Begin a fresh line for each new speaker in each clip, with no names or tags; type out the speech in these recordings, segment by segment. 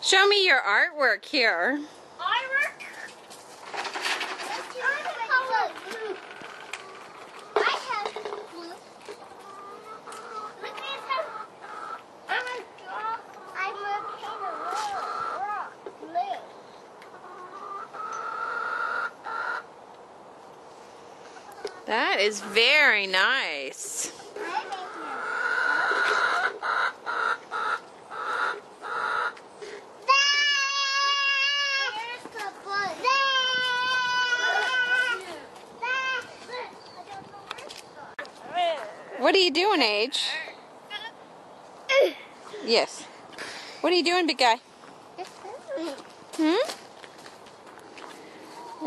Show me your artwork here.
Artwork? I have blue. Look at this. I'm gonna paint a rock blue.
That is very nice. What are you doing, Age? Yes. What are you doing, big guy? Hmm?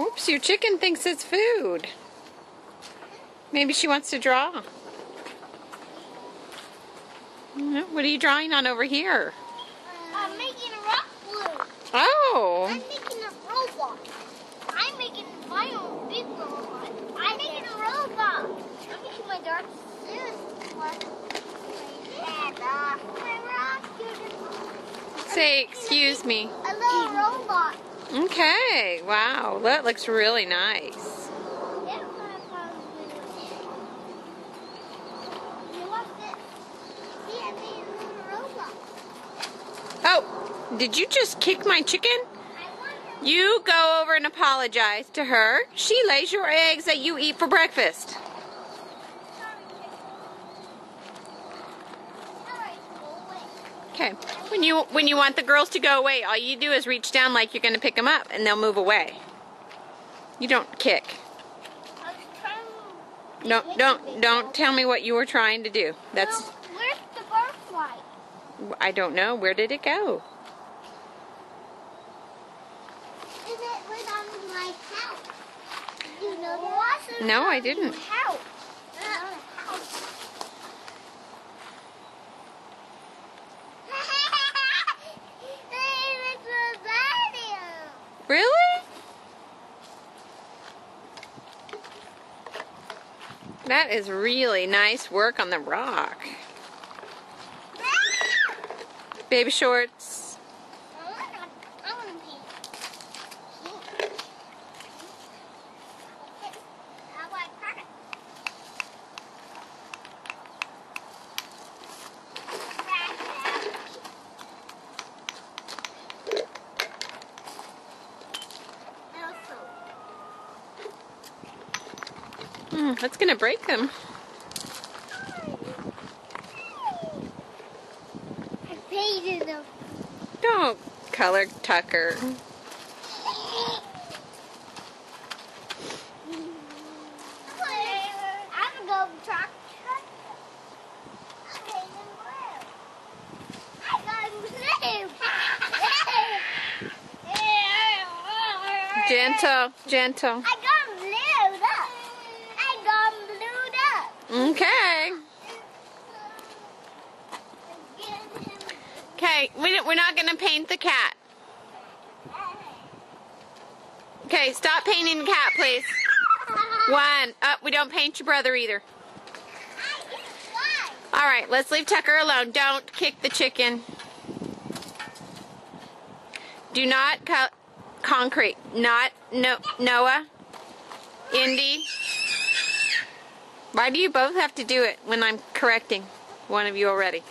Oops, your chicken thinks it's food. Maybe she wants to draw. What are you drawing on over here?
I'm making a rock blue.
Oh.
I'm making a robot. I'm making my own big robot. I'm making a robot. I'm making my dark suit.
Say, excuse me.
A little robot.
Okay. Wow. That looks really nice. Oh, did you just kick my chicken? You go over and apologize to her. She lays your eggs that you eat for breakfast. Okay. When you want the girls to go away, all you do is reach down like you're going to pick them up, and they'll move away. You don't kick. No, don't tell me what you were trying to do. That's.
Where's the butterfly?
I don't know. Where did it go?
Is it was on my house? You know that?
No, I didn't.
House.
Really? That is really nice work on the rock. Baby shorts. That's gonna break them.
I painted them.
Don't color Tucker.
I'm gonna go talk. I painted blue. I got blue.
Gentle, gentle.
I got blued up. I got blued up.
Okay. Okay, we're not gonna paint the cat. Okay, stop painting the cat, please. One. We don't paint your brother either. All right, let's leave Tucker alone. Don't kick the chicken. Do not cut concrete. Not Noah. Indy. Why do you both have to do it when I'm correcting one of you already?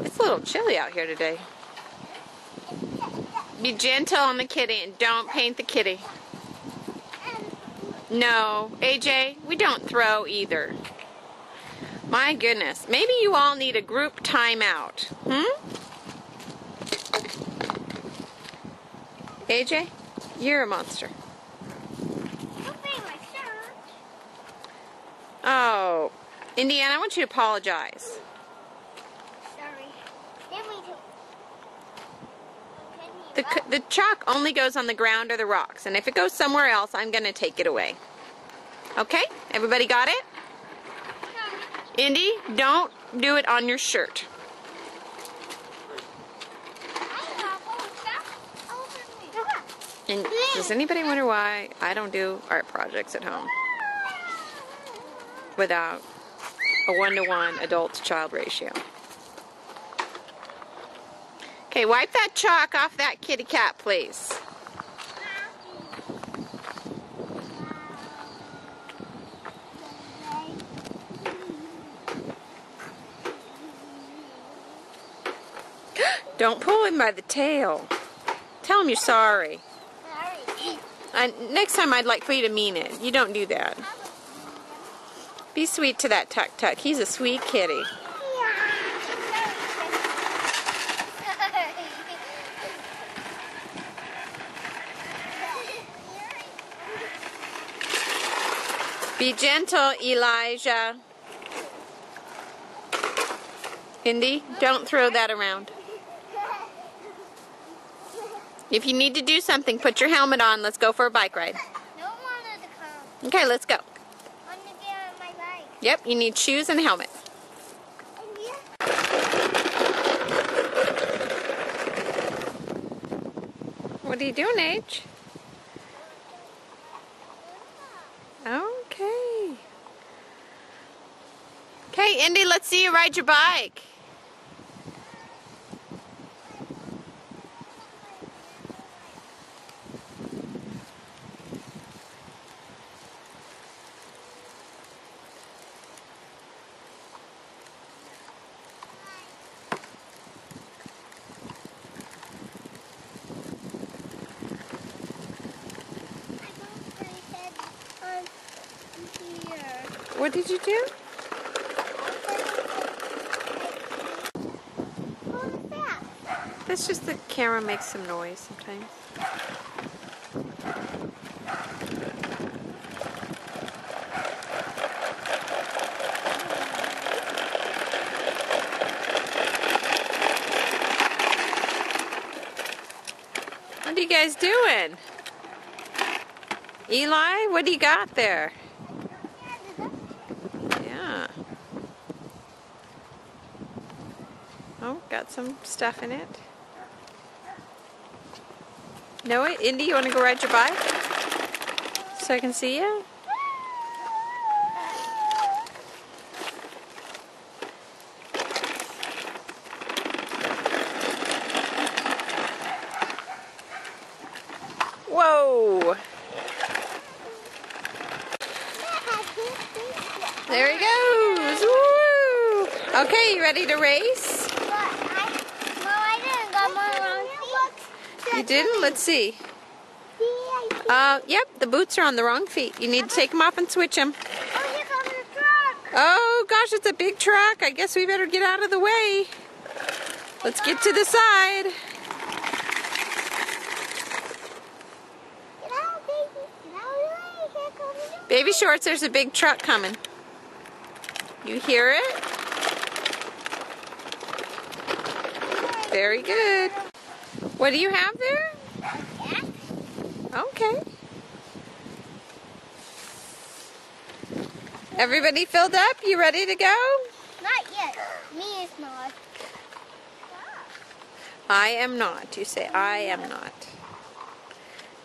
It's a little chilly out here today. Be gentle on the kitty and don't paint the kitty. No, AJ, we don't throw either. My goodness, maybe you all need a group timeout. AJ, you're a monster. Oh, Indiana, I want you to apologize. The chalk only goes on the ground or the rocks, and if it goes somewhere else, I'm going to take it away. Okay? Everybody got it? Indy, don't do it on your shirt. And does anybody wonder why I don't do art projects at home without a 1-to-1 adult-to-child ratio? Okay. Okay, wipe that chalk off that kitty cat, please. Don't pull him by the tail. Tell him you're sorry. Next time I'd like for you to mean it. You don't do that. Be sweet to that Tuk Tuk. He's a sweet kitty. Be gentle, Elijah. Indy, don't throw that around. If you need to do something, put your helmet on. Let's go for a bike ride.
No one wanted to come.
Okay, let's go.
I want to get on my bike.
Yep, you need shoes and a helmet. What are you doing, H? Okay. Okay, Indy, let's see you ride your bike. What did you do?
What was that?
That's just the camera makes some noise sometimes. What are you guys doing? Eli, what do you got there? Yeah. Oh, got some stuff in it. Noah, Indy, you want to go ride your bike? So I can see you? Whoa! There he goes! Woo! Okay, you ready to race?
I didn't got my wrong feet.
You didn't? Let's see. Yep, the boots are on the wrong feet. You need to take them off and switch them.
Oh, here comes the truck.
Oh gosh, it's a big truck. I guess we better get out of the way. Let's get to the side.
Get out, baby. Get out of the way. Here comes the truck.
Baby Shorts, there's a big truck coming. You hear it? Very good. What do you have there?
Yeah.
Okay. Everybody filled up? You ready to go?
Not yet. Me is not.
I am not. You say, I am not.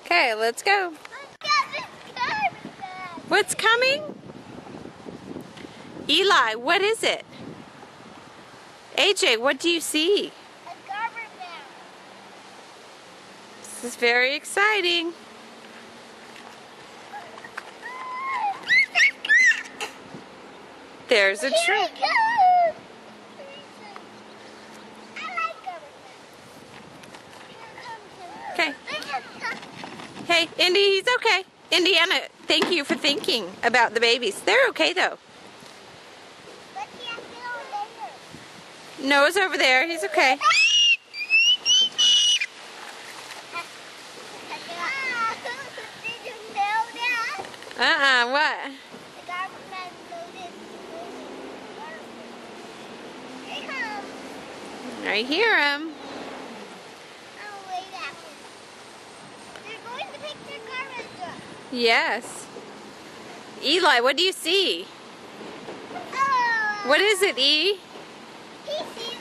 Okay, let's go. What's coming? Eli, what is it? AJ, what do you see?
A garbage man.
This is very exciting. There's a truck. Okay. Hey, Indy, he's okay. Indiana, thank you for thinking about the babies. They're okay, though. Noah's over there. He's okay. What? I hear him. Yes. Eli, what do you see? What is it, E?
He sees